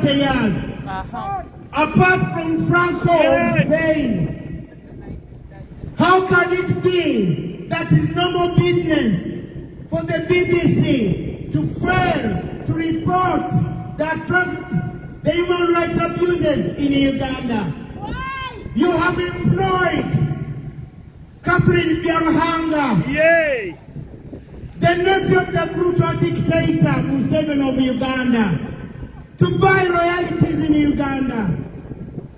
30 years. Apart from Franco of Spain. How can it be that is normal business for the BBC to fail to report the atrocities, the human rights abuses in Uganda? Why? You have employed Catherine Byarahanga, Yay! the nephew of the brutal dictator Museveni of Uganda, to buy royalties in Uganda.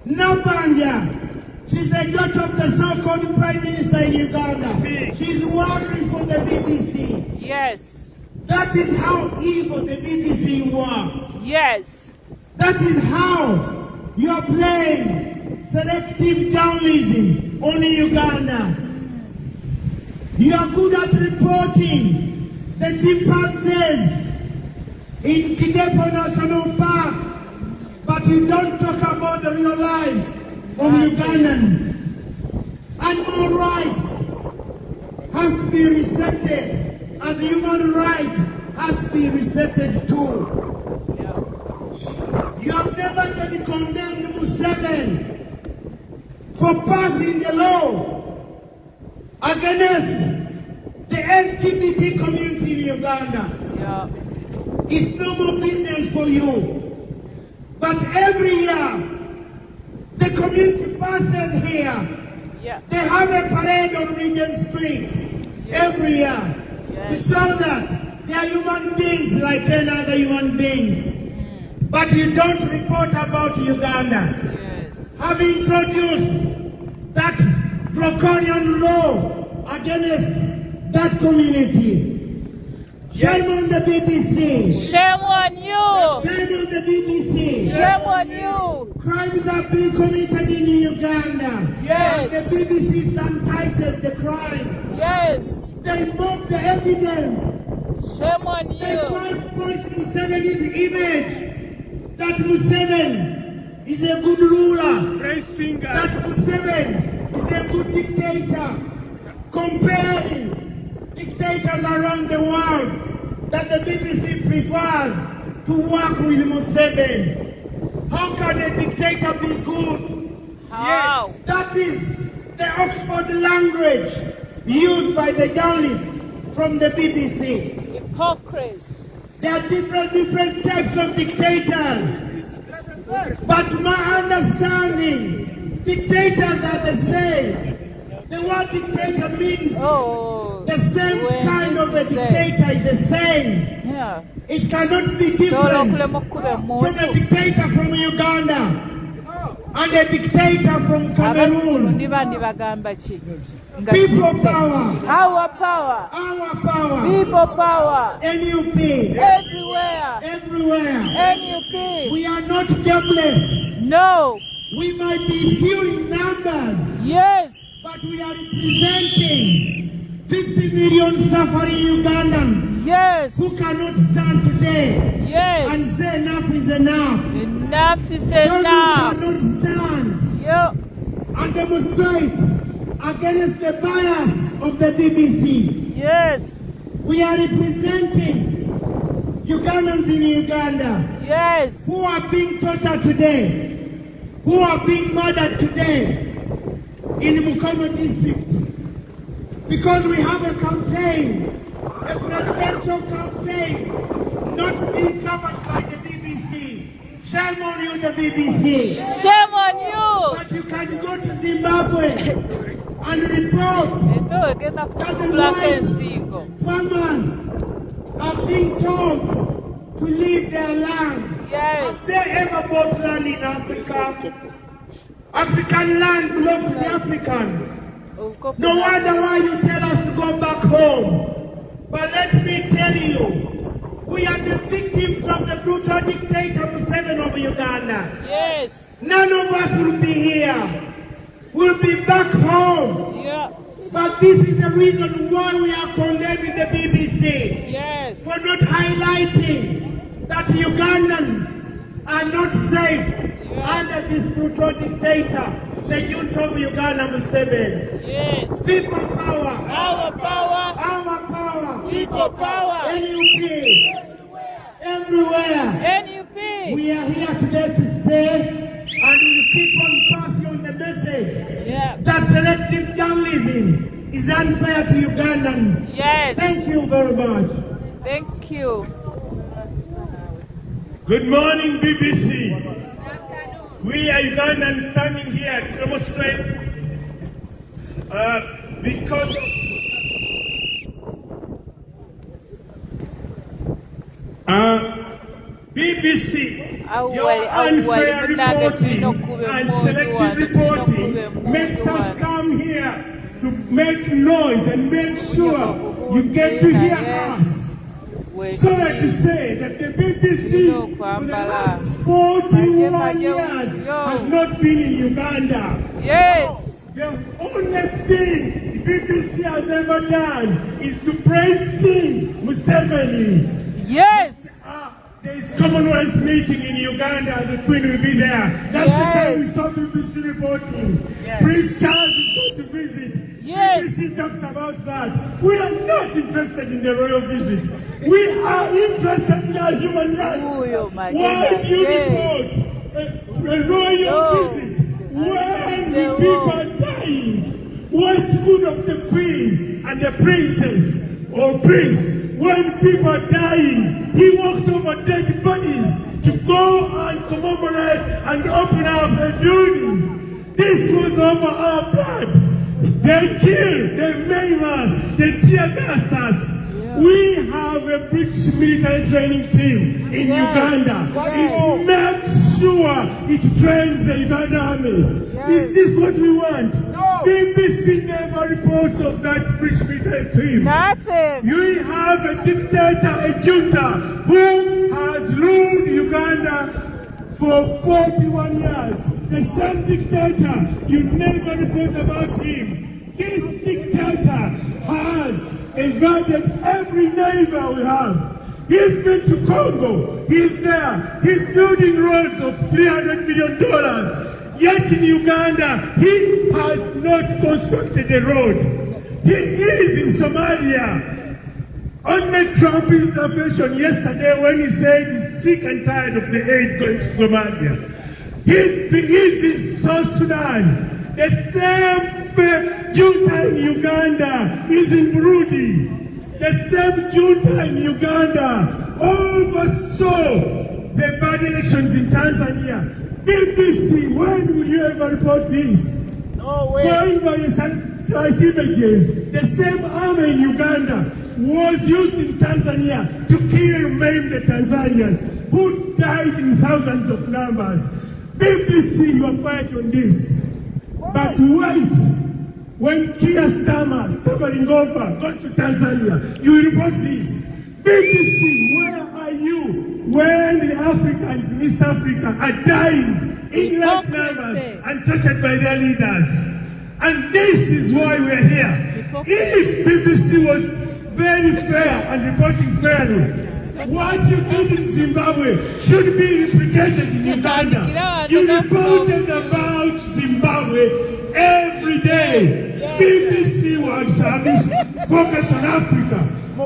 KABANJE, she's the daughter of the so-called Prime Minister in Uganda. She's working for the BBC. Yes. That is how evil the BBC you are. Yes. That is how you are playing selective journalism on Uganda. You are good at reporting the chimpanzees in Kidepo National Park, but you don't talk about the real lives of Ugandans. Animal rights have to be respected, as human rights has to be respected too. You have never been condemned Museveni for passing the law against the LGBT community in Uganda. It's normal business for you. But every year, the community passes here. They have a parade on Regent Street every year to show that they are human beings like 10 other human beings. But you don't report about Uganda. Have introduced that draconian law against that community. Shame on the BBC. Shame on you. Shame on the BBC. Shame on you. Crimes have been committed in Uganda. Yes. And the BBC sanitizes the crime. Yes. They mock the evidence. Shame on you. They try to push Museveni's image. That Museveni is a good ruler. Praise singer. That Museveni is a good dictator. Comparing dictators around the world that the BBC prefers to work with Museveni. How can a dictator be good? How? Yes, that is the Oxford language used by the journalists from the BBC. Hypocrites. There are different types of dictators. But to my understanding, dictators are the same. The word dictator means the same kind of a dictator is the same. Yeah. It cannot be different from a dictator from Uganda and a dictator from Cameroon. People power. Our power. Our power. People power. NUP. Everywhere. Everywhere. NUP. We are not jobless. No. We might be few in numbers. Yes. But we are representing 50 million suffering Ugandans. Yes. Who cannot stand today. Yes. And say enough is enough. Enough is enough. Those who cannot stand and demonstrate against the bias of the BBC. Yes. We are representing Ugandans in Uganda. Yes. Who are being tortured today. Who are being murdered today in Mukono district. Because we have a campaign, a presidential campaign, not being covered by the BBC. Shame on you, the BBC. Shame on you. But you can go to Zimbabwe and report that the white farmers are being told to leave their land. Yes. Have they ever bought land in Africa? African land belongs to the Africans. No wonder why you tell us to go back home. But let me tell you, we are the victims of the brutal dictator Museveni of Uganda. Yes. None of us will be here. We'll be back home. Yeah. But this is the reason why we are condemning the BBC. Yes. For not highlighting that Ugandans are not safe under this brutal dictator, the junta of Uganda Museveni. Yes. People power. Our power. Our power. People power. NUP. Everywhere. NUP. agree. We are here today to stay and we will keep on passing on the message Yeah. that selective journalism is unfair to Ugandans. Yes. Thank you very much. Thank you. Good morning, BBC. We are Ugandans standing here to demonstrate because BBC, your unfair reporting and selective reporting makes us come here to make noise and make sure you get to hear us. Sorry to say that the BBC for the last 41 years has not been in Uganda. Yes. The only thing the BBC has ever done is to praise Museveni. Yes. There is Commonwealth meeting in Uganda, the Queen will be there. That's the time we saw BBC reporting. Prince Charles is going to visit. Yes. BBC talks about that. We are not interested in the royal visit. We are interested in our human rights. Oh, my Why goodness. do you Yes. report a royal visit when the people are dying? What's good of the Queen and the princess or prince? When people are dying, he walked over dead bodies to go and commemorate and open up a building. This was over our blood. They kill, they maim us, they tear gas us. We have a British military training team in Uganda. It makes sure it trains the Uganda army. Is this what we want? No. BBC never reports of that British military team. Nothing. You have a dictator, a junta, who has ruled Uganda for 41 years. The same dictator, you never report about him. This dictator has invaded every neighbor we have. He's been to Congo. He's there. He's building roads of $300 million. Yet in Uganda, he has not constructed a road. He is in Somalia. Only Trump is intervention yesterday when he said he's sick and tired of the aid going to Somalia. He's in South Sudan. The same junta in Uganda is in Burundi. The same junta in Uganda oversaw the bad elections in Tanzania. BBC, when will you ever report this? No way. Going by the satellite images, the same army in Uganda was used in Tanzania to kill and maim the Tanzanians who died in thousands of numbers. BBC, you are quiet on this. But wait, when Keir stammering over, goes to Tanzania, you will report this. BBC, where are you when the Africans in East Africa are dying in large numbers and tortured by their leaders? And this is why we are here. If BBC was very fair and reporting fairly, what you did in Zimbabwe should be replicated in Uganda. You reported about Zimbabwe every day. BBC World Service focus on Africa.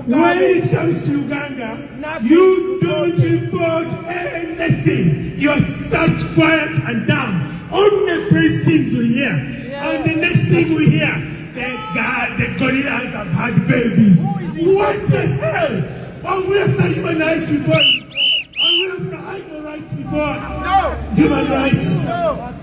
When it comes to Uganda, you don't report anything. You're such quiet and dumb. Only praise things we hear. And the next thing we hear, the gorillas have had babies. What the hell? Are we after human rights before? Are we after animal rights before? No. Human rights? No.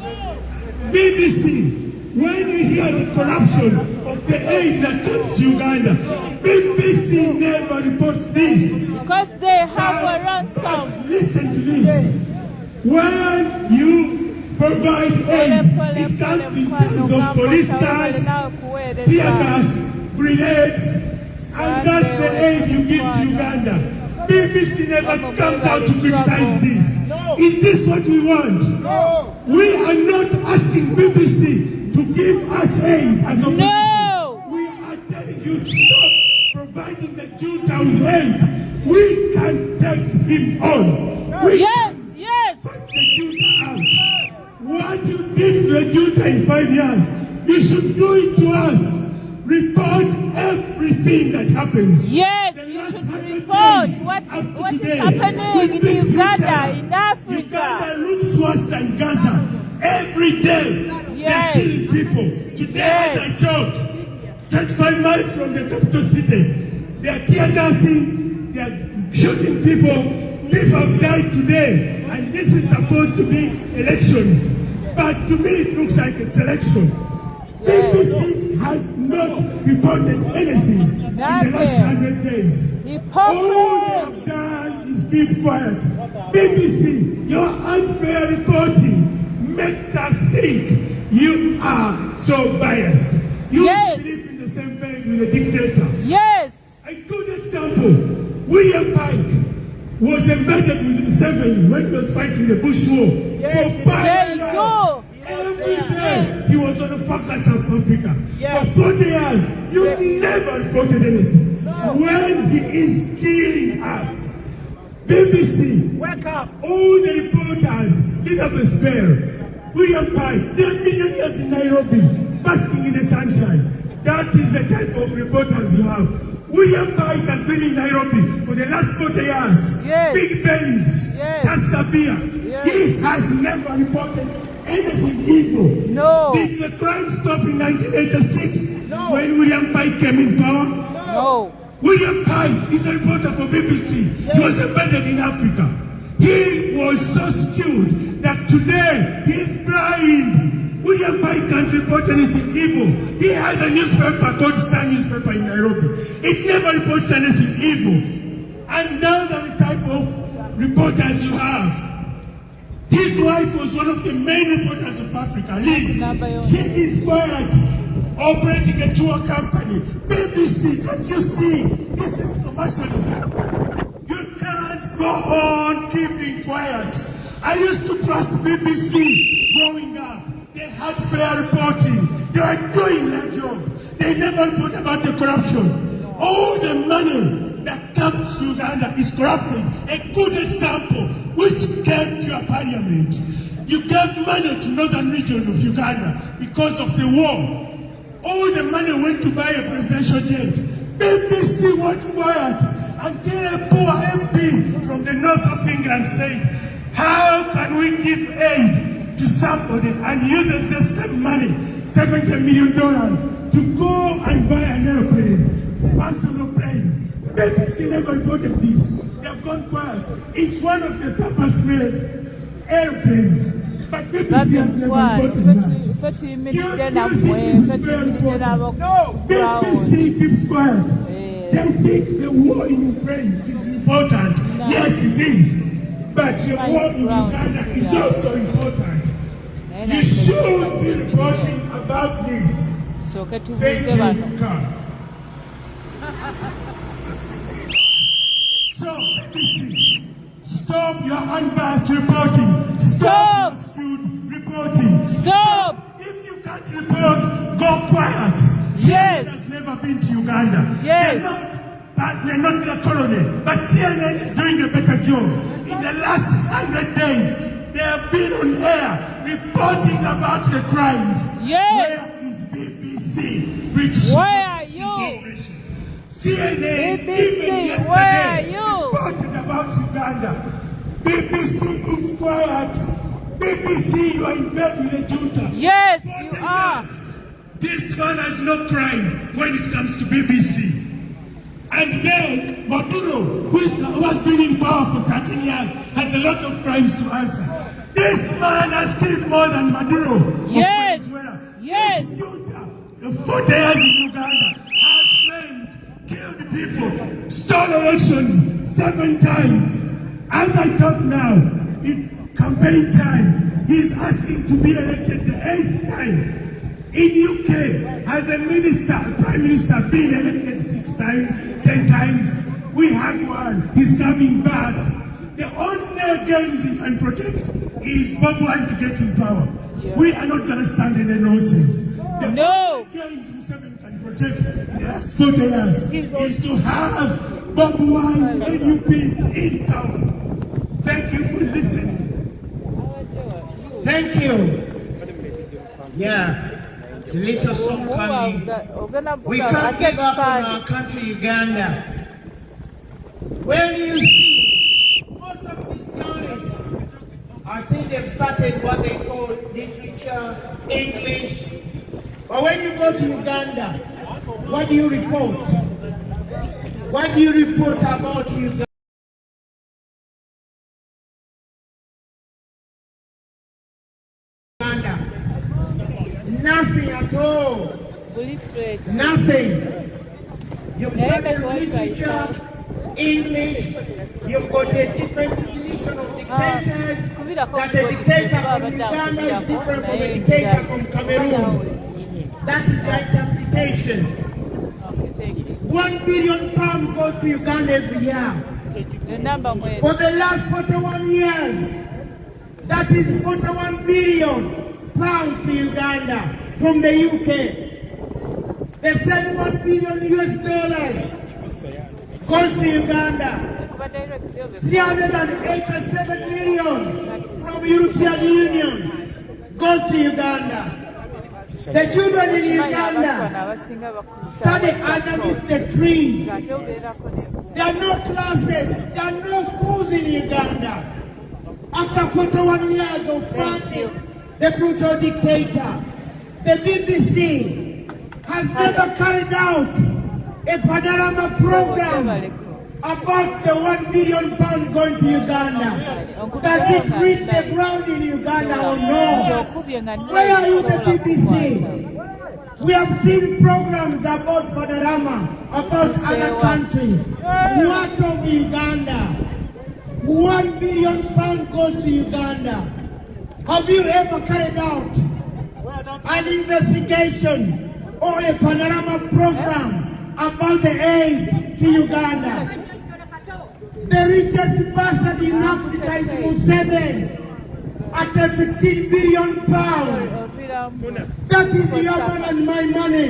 BBC, when you hear the corruption of the aid that comes to Uganda, BBC never reports this. Because they have a ransom. Listen to this. When you provide aid, it comes in terms of police cars, tear gas, grenades, and that's the aid you give to Uganda. BBC never comes out to criticize this. No. Is this what we want? No. We are not asking BBC to give us aid as opposition. No. We are telling you to stop providing the junta with aid. We can take him on. No. Yes. Fight the junta out. What you did to the junta in 5 years, you should do it to us. Report everything that happens. Yes, you should report what is happening in Uganda, in Africa. looks worse than Gaza. Every day, Yes. they're killing people. Today, as I talk, 25 miles from the capital city, they are tear gassing, they are shooting people. People have died today, and this is supposed to be elections. But to me, it looks like a selection. BBC has not reported anything in the last 100 days. All they have done is keep quiet. BBC, your unfair reporting makes us think you are so biased. You live in the same bed with a dictator. Yes. A good example, William Pike was embedded with Museveni when he was fighting the Bush War for 5 years. Every day he was on the focus of Africa. For 40 years, you never reported anything. When he is killing us, BBC, wake up! All the reporters, leave up a spare. William Pike, they are millionaires in Nairobi, basking in the sunshine. That is the type of reporters you have. William Pike has been in Nairobi for the last 40 years. Big bellies, Tusker beer. He has never reported anything evil. No. Did the crime stop in 1986 when William Pike came in power? No. William Pike is a reporter for BBC. He was embedded in Africa. He was so skilled that today he is blind. William Pike can't report anything evil. He has a newspaper called Star newspaper in Nairobi. It never reports anything evil. And those are the type of reporters you have. His wife was one of the main reporters of Africa, Liz. She is quiet, operating a tour company. BBC, can't you see? This is commercialism. You can't go on keeping quiet. I used to trust BBC growing up. They had fair reporting. They were doing their job. They never report about the corruption. All the money that comes to Uganda is corrupted. A good example, which came to your parliament. You gave money to northern region of Uganda because of the war. All the money went to buy a presidential jet. BBC went quiet until a poor MP from the north of England said, how can we give aid to somebody and uses the same money, $70 million, to go and buy an airplane, personal plane. BBC never reported this. They have gone quiet. It's one of the purpose-made airplanes. But BBC has never reported that. BBC keeps quiet. They think the war in Ukraine is important. Yes, it is. But the war in Uganda is also important. You should be reporting about this. Thank you, God. So, BBC, stop your unbiased reporting. Stop your skewed reporting. Stop. If you can't report, go quiet. Yes. CNN has never been to Uganda. Yes. They're not their colony. But CNN is doing a better job. In the last 100 days, they have been on air reporting about the crimes. Yes. Where is BBC? British Where are you? CNN, BBC, even yesterday, where are you? reported about Uganda. BBC is quiet. BBC, you are in bed with the junta. Yes, you are. This man has no crime when it comes to BBC. And then Maduro, who has been in power for 13 years, has a lot of crimes to answer. This man has killed more than Maduro. Yes. Yes. This junta, the 40 years in Uganda, has framed, killed people, stole elections 7 times. As I talk now, it's campaign time. He's asking to be elected the 8th time. In UK, has a minister, a prime minister, been elected 6 times, 10 times? We have one. He's coming back. The only games he can protect is Bob Wine to get in power. Yeah. We are not going to stand in the nonsense. The only games Museveni can protect in the last 40 years is to have Bob Wine, NUP, in power. Thank you for listening. Thank you. Yeah. The little song coming. We can't give up on our country, Uganda. When you see most of these counties I think they've started what they call literature, English. But when you go to Uganda, what do you report? What do you report about Uganda? Nothing at all. Nothing. You've studied literature, English, you've got a different definition of dictators, that a dictator from Uganda is different from a dictator from Cameroon. That is the interpretation. £1 billion goes to Uganda every year. For the last 41 years, that is 41 billion pounds to Uganda from the UK. The same $1 billion US goes to Uganda. 387 million from European Union goes to Uganda. The children in Uganda study underneath the trees. There are no classes, there are no schools in Uganda. After 41 years of funding the brutal dictator, the BBC has never carried out a panorama program about the £1 billion going to Uganda. Does it reach the ground in Uganda or no? Where are you, the BBC? We have seen programs about panorama, about other countries. What of Uganda? £1 billion goes to Uganda. Have you ever carried out an investigation or a panorama program about the aid to Uganda? The richest bastard in Africa is Museveni at a £15 billion. That is your money and my money.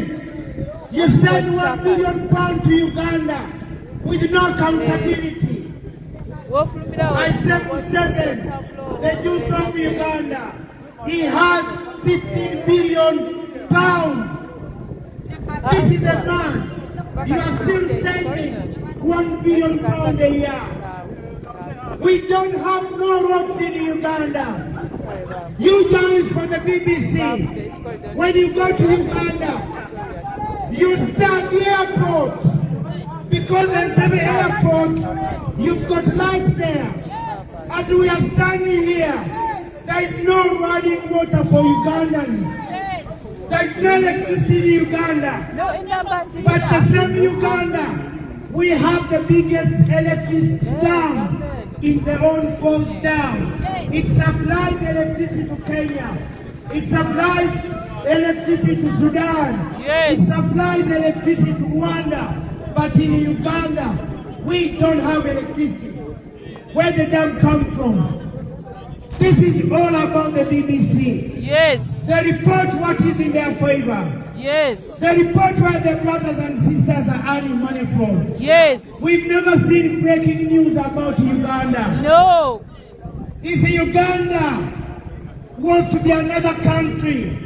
You send £1 billion to Uganda with no accountability. I said Museveni, the junta of Uganda, he has £15 billion. This is a man. You are still sending £1 billion a year. We don't have no roads in Uganda. You journalists for the BBC, when you go to Uganda, you start the airport. Because at the airport, you've got lights there. As we are standing here, there is no running water for Ugandans. There is no electricity in Uganda. But the same Uganda, we have the biggest electricity dam in the own falls dam. It supplies electricity to Kenya. It supplies electricity to Sudan. It supplies electricity to Rwanda. But in Uganda, we don't have electricity. Where the dam comes from. This is all about the BBC. Yes. They report what is in their favor. Yes. They report where their brothers and sisters are earning money from. Yes. We've never seen breaking news about Uganda. No. If Uganda wants to be another country,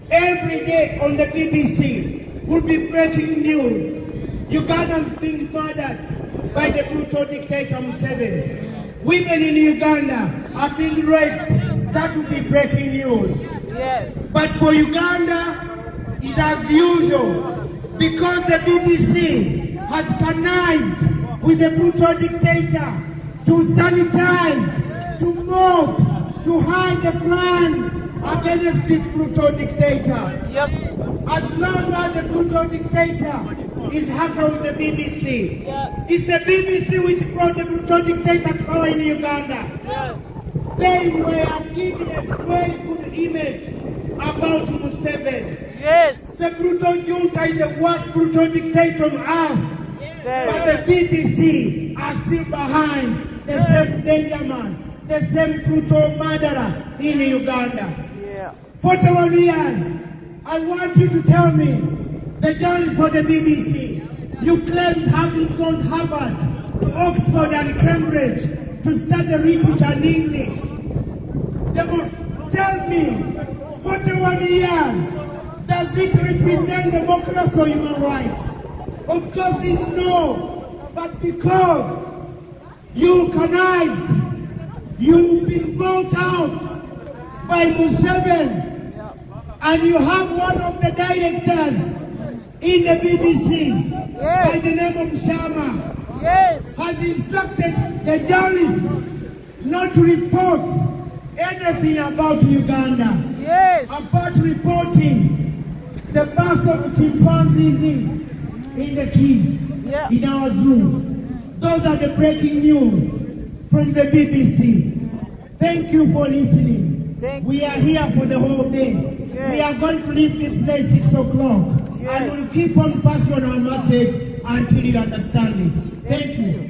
every day on the BBC will be breaking news. Ugandans being murdered by the brutal dictator Museveni. Women in Uganda are being raped. That will be breaking news. Yes. But for Uganda, it's as usual. Because the BBC has connived with the brutal dictator to sanitize, to mob, to hide the crimes against this brutal dictator. Yep. As long as the brutal dictator is happy with the BBC. Yeah. It's the BBC which brought the brutal dictator power in Uganda. Yeah. They were given a very good image about Museveni. Yes. The brutal junta is the worst brutal dictator on earth. But the BBC are still behind the same danger man, the same brutal murderer in Uganda. Yeah. 41 years. I want you to tell me, the journalists for the BBC, you claim having gone to Harvard, to Oxford and Cambridge to study literature and English. Tell me, 41 years, does it represent democracy or human rights? Of course it's no, but because you connived You've been bought out by Museveni, and you have one of the directors in the BBC by the name of Sharma, has instructed the journalists not to report anything about Uganda, about reporting the birth of chimpanzees in the key, in our zoos. Those are the breaking news from the BBC. Thank you for listening. We are here for the whole day. We are going to leave this place 6 o'clock. And we'll keep on passing on our message until you understand it. Thank you.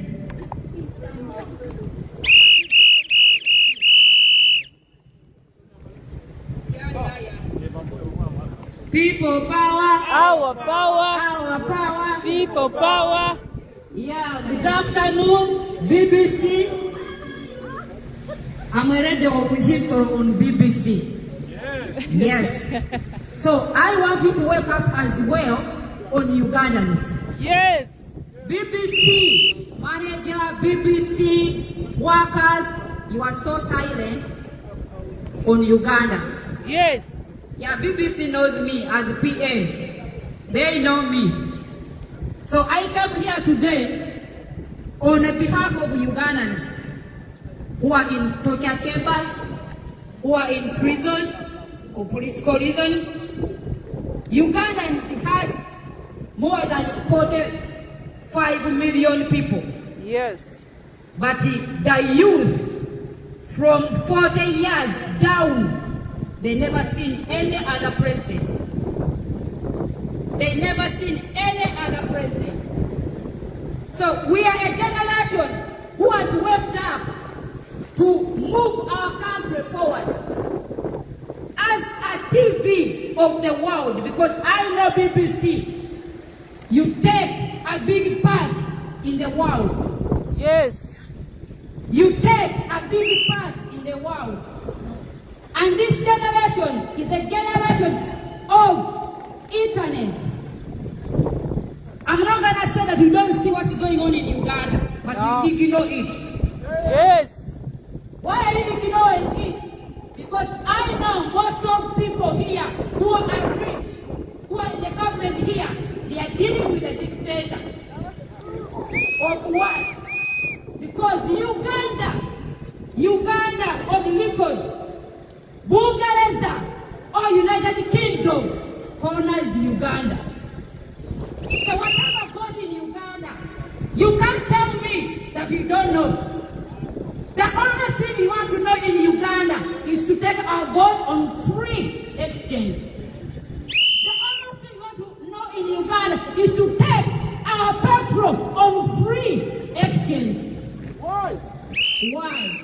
People power. Our power. Our power. People power. Yeah, good afternoon, BBC. I'm a radio of history on BBC. Yes. So I want you to wake up as well on Ugandans. Yes. BBC, manager, BBC, workers, you are so silent on Uganda. Yes. Yeah, BBC knows me as a PM. They know me. So I come here today on behalf of Ugandans who are in torture chambers, who are in prison for political reasons. Ugandans has more than 45 million people. Yes. But the youth from 40 years down, they never seen any other president. They never seen any other president. So we are a generation who has worked up to move our country forward as a TV of the world, because I know BBC, you take a big part in the world. Yes. You take a big part in the world. And this generation is a generation of internet. I'm not going to say that you don't see what's going on in Uganda, but you ignore it. Yes. Why are you ignoring it? Because I know most of people here who are rich, who are in the government here, they are dealing with a dictator. Of what? Because Uganda on record, Bungereza or United Kingdom colonized Uganda. So whatever goes in Uganda, you can't tell me that you don't know. The only thing you want to know in Uganda is to take our gold on free exchange. The only thing you want to know in Uganda is to take our petrol on free exchange. Why? Why?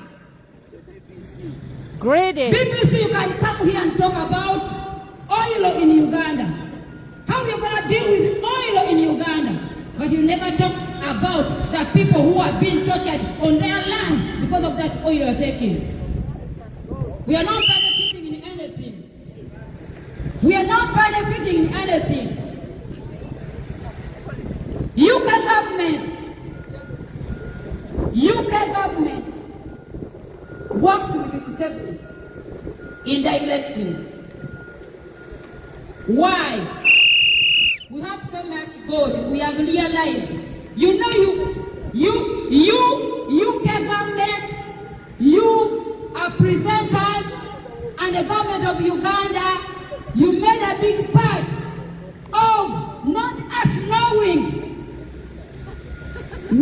Greedy. BBC, you can come here and talk about oil in Uganda. How you going to deal with oil in Uganda? But you never talked about the people who are being tortured on their land because of that oil you're taking. We are not benefiting in anything. We are not benefiting in anything. UK government works with the Museveni indirectly. Why? We have so much gold. We have realized. You know, UK government, you are presenters, and the government of Uganda, you made a big part of not us knowing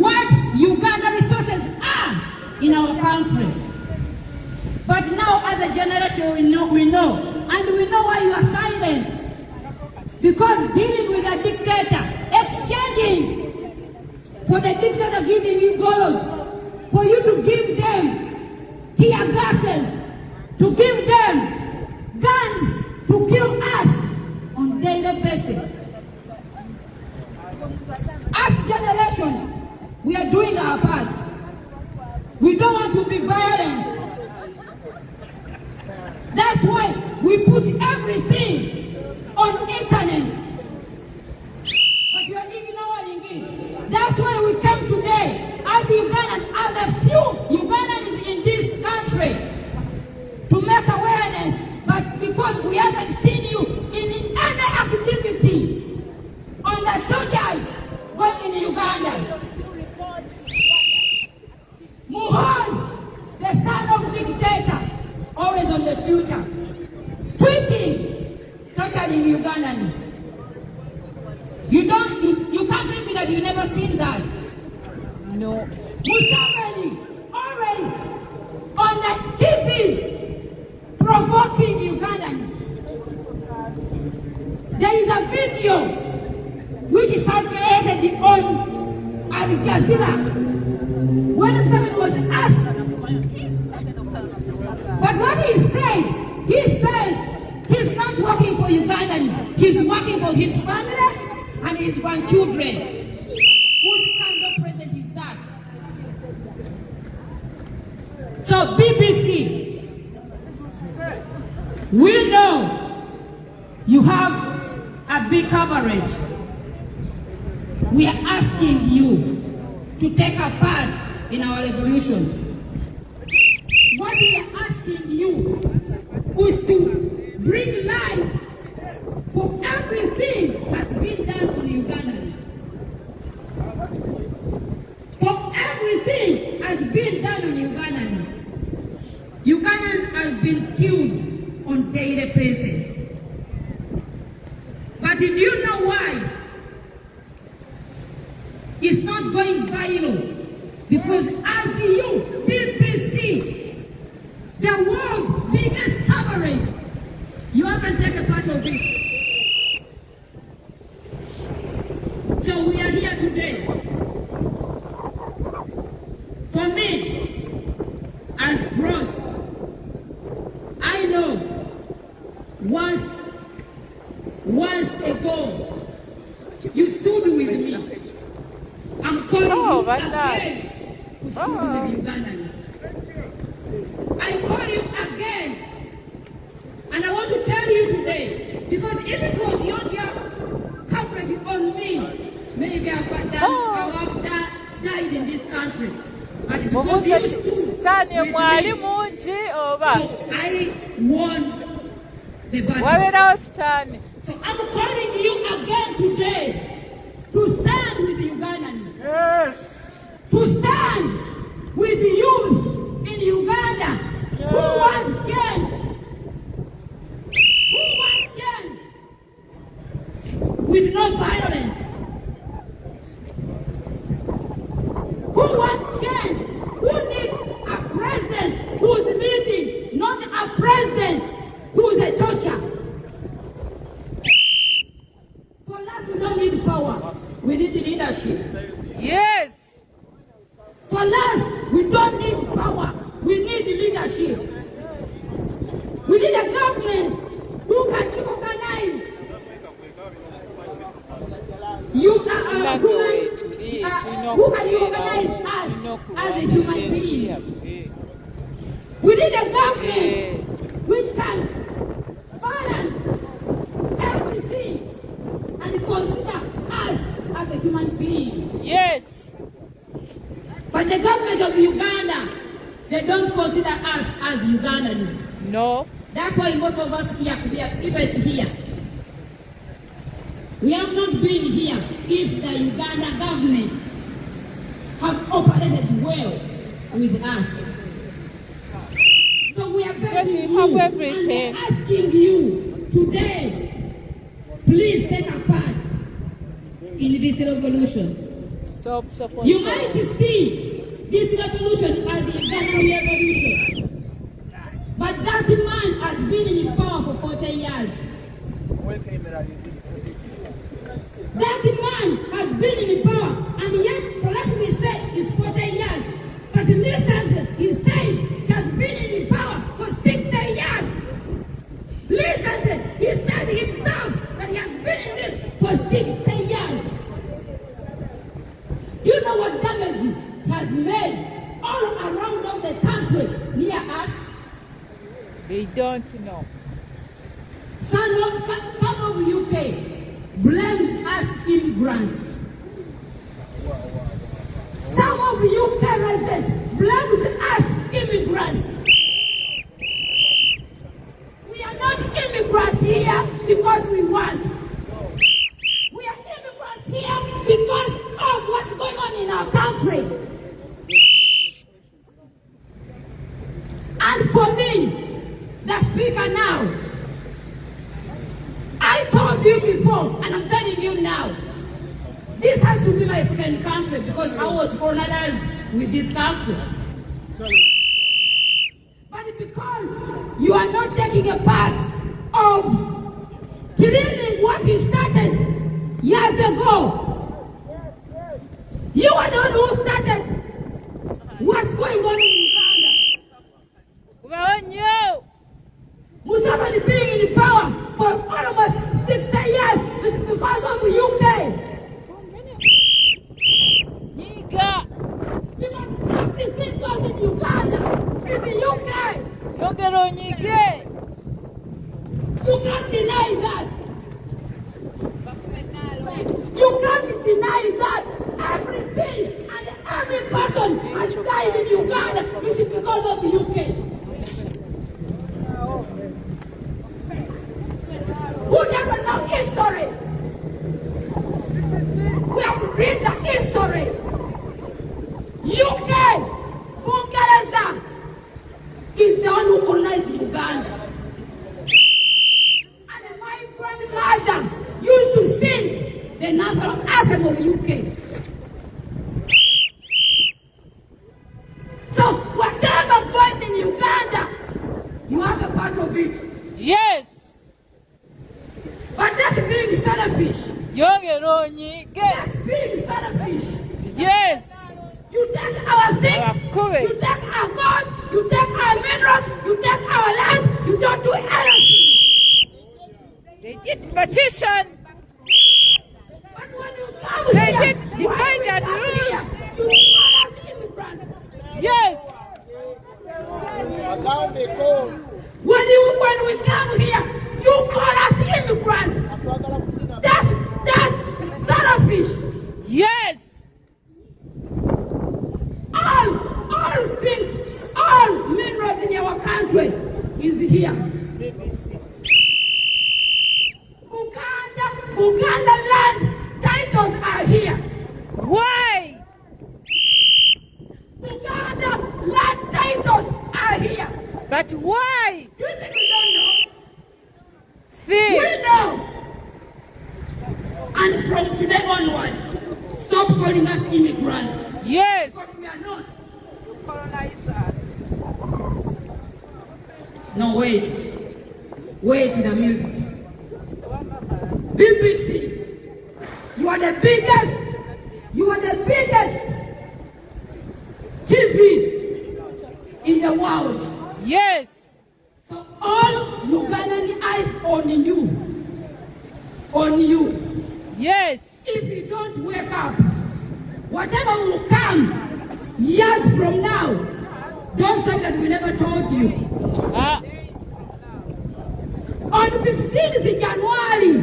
what Uganda resources are in our country. But now as a generation we know. And we know why you are silent. Because dealing with a dictator, exchanging for the dictator giving you gold, for you to give them tear gases, to give them guns, to kill us on daily basis. As generation, we are doing our part. We don't want to be violence. That's why we put everything on internet. But you are ignoring it. That's why we came today as Ugandans, as a few Ugandans in this country. Twitter, tweeting, torturing Ugandans. You can't tell me that you never seen that. No. Museveni always on the TVs provoking Ugandans. There is a video which is circulated on Al Jazeera when Museveni was asked. But what he said he's not working for Ugandans. He's working for his family and his grandchildren. Whose kind of president is that? So BBC, we know you have a big coverage. We are asking you to take a part in our revolution. What we are asking you is to bring light for everything that's been done on Ugandans. For everything has been done on Ugandans. Ugandans have been killed on daily basis. But do you know why it's not going viral? Because as you, BBC, the world's biggest coverage, you haven't taken part of it. So we are here today. For me, as Bros, I know once ago you stood with me. I'm calling you again to stand with Ugandans. I call you again, and I want to tell you today, because if it was your coverage on me, maybe I would have died in this country. But because you stood with me, so I won the battle. So I'm calling you again today to stand with the Ugandans. Yes. To stand with the youth in Uganda who want change. Who want change with no violence. Who want change? Who needs a president who is leading, not a president who is a torture? For us, we don't need power. We need leadership. Yes. For us, we don't need power. We need leadership. We need a government who can organize. Who can organize us as a human beings. We need a government which can balance everything and consider us as a human being. Yes. But the government of Uganda, they don't consider us as Ugandans. No. That's why most of us here, we are even here. We have not been here if the Uganda government have operated well with us. So we are begging you and we're asking you today, please take a part in this revolution. Stop supporting. You might see this revolution as the Uganda revolution. But that man has been in power for 40 years. That man has been in power, and yet for us we say it's 40 years. But listen, he said he has been in power for 60 years. Listen, he said himself that he has been in this for 60 years. Do you know what damage he has made all around of the country near us? They don't know. Some of UK blames us immigrants. Some of UK residents blames us immigrants. We are not immigrants here because we want. We are immigrants here because of what's going on in our country. And for me, the speaker now. I told you before, and I'm telling you now, this has to be my second country because I was colonized with this country. But because you are not taking a part of cleaning what we started years ago, you are the one who started what's going on in Uganda. Museveni being in power for almost 60 years is because of the UK. Because everything goes in Uganda is in UK. You can't deny that. You can't deny that. Everything and every person has died in Uganda is because of the UK. Who doesn't know history? We have to read the history. UK, Bungereza, is the one who colonized Uganda. And my grandmother used to sing the national anthem of UK. So whatever goes in Uganda, you have a part of it. Yes. But that's being selfish. That's being selfish. Yes. You take our things, you take our gold, you take our minerals, you take our land, you don't do anything. They did petition. But when you come They here, did divide and rule. You call us immigrants. Yes. When we come here, you call us immigrants. That's selfish. Yes. All things, all minerals in our country is here. Uganda land titles are here. Why? Uganda land titles are here. But why? You think we don't know? Thief. We know. And from today onwards, stop calling us immigrants. Yes. Because we are not. No, wait the music. BBC, you are the biggest TV in the world. Yes. So all Ugandan eyes on you. Yes. If you don't wake up, whatever will come years from now, don't say that we never told you. On 15th January,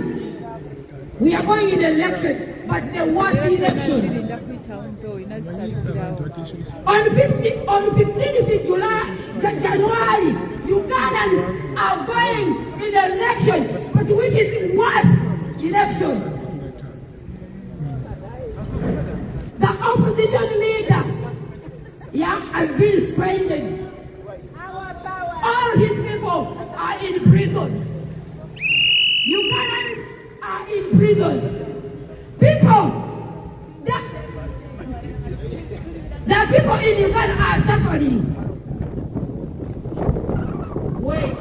we are going in election, but the worst election. On 15th January, Ugandans are going in election, but which is the worst election. The opposition leader, has been stranded. All his people are in prison. Ugandans are in prison. The people in Uganda are suffering. Wait.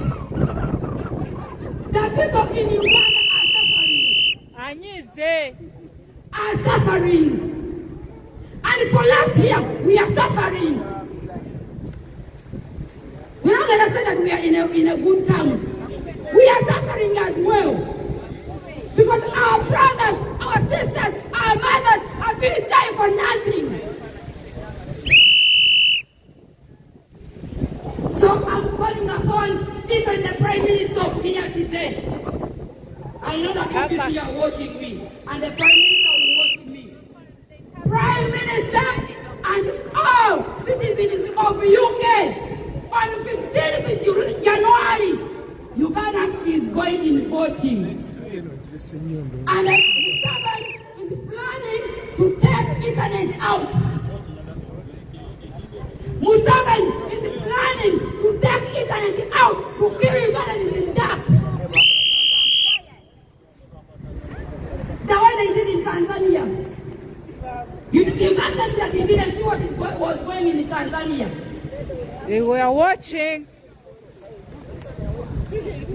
The people in Uganda are suffering. And for last year, we are suffering. We're not going to say that we are in a good terms. We are suffering as well. Because our brothers, our sisters, our mothers have been dying for nothing. So I'm calling upon even the Prime Minister of Kenya today. I know that BBC are watching me, and the Prime Minister will watch me. Prime Minister and all citizens of UK, on 15th January, Uganda is going in voting. And the government is planning to take internet out. Museveni is planning to take internet out to kill They were watching.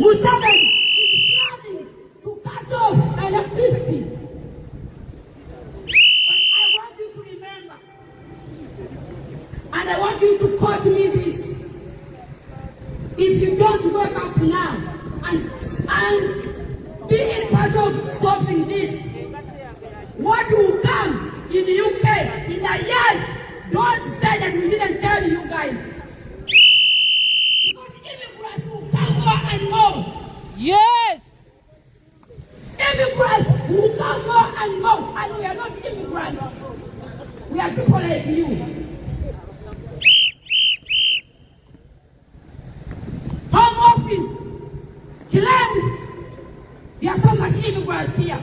Museveni is planning to cut off electricity. But I want you to remember, and I want you to quote me this. If you don't wake up now and be in part of stopping this, what will come in the UK in a year? Don't say that we didn't tell you guys. Because immigrants will come more and more. Yes. Immigrants will come more and more. And we are not immigrants. We are people like you. Home Office claims there are so much immigrants here.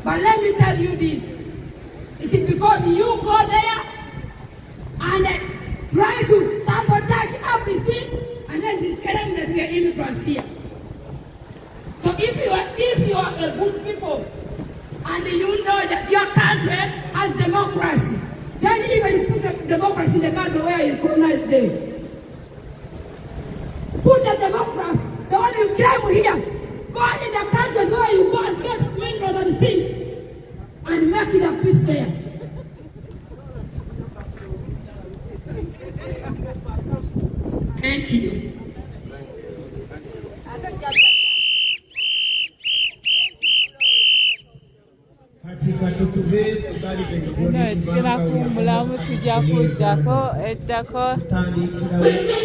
But let me tell you this. Is it because you go there and try to sabotage everything and then claim that we are immigrants here? So if you are a good people and you know that your country has democracy, then even put democracy in the country where you colonize them. Put the democracy, the one you came here, go in the countries where you go and get minerals and things and make it a peace there. Thank you. Tugenda kuwummulamu tujja kuddako eddako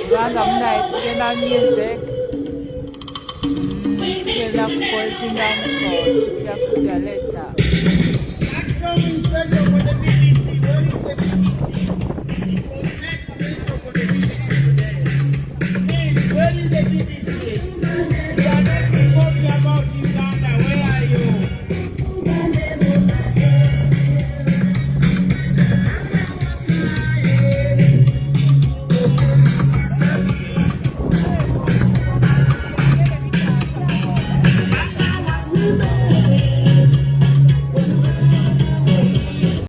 kubanga munaye tugenda music tugenda kukozingamuko tujja kudda leta.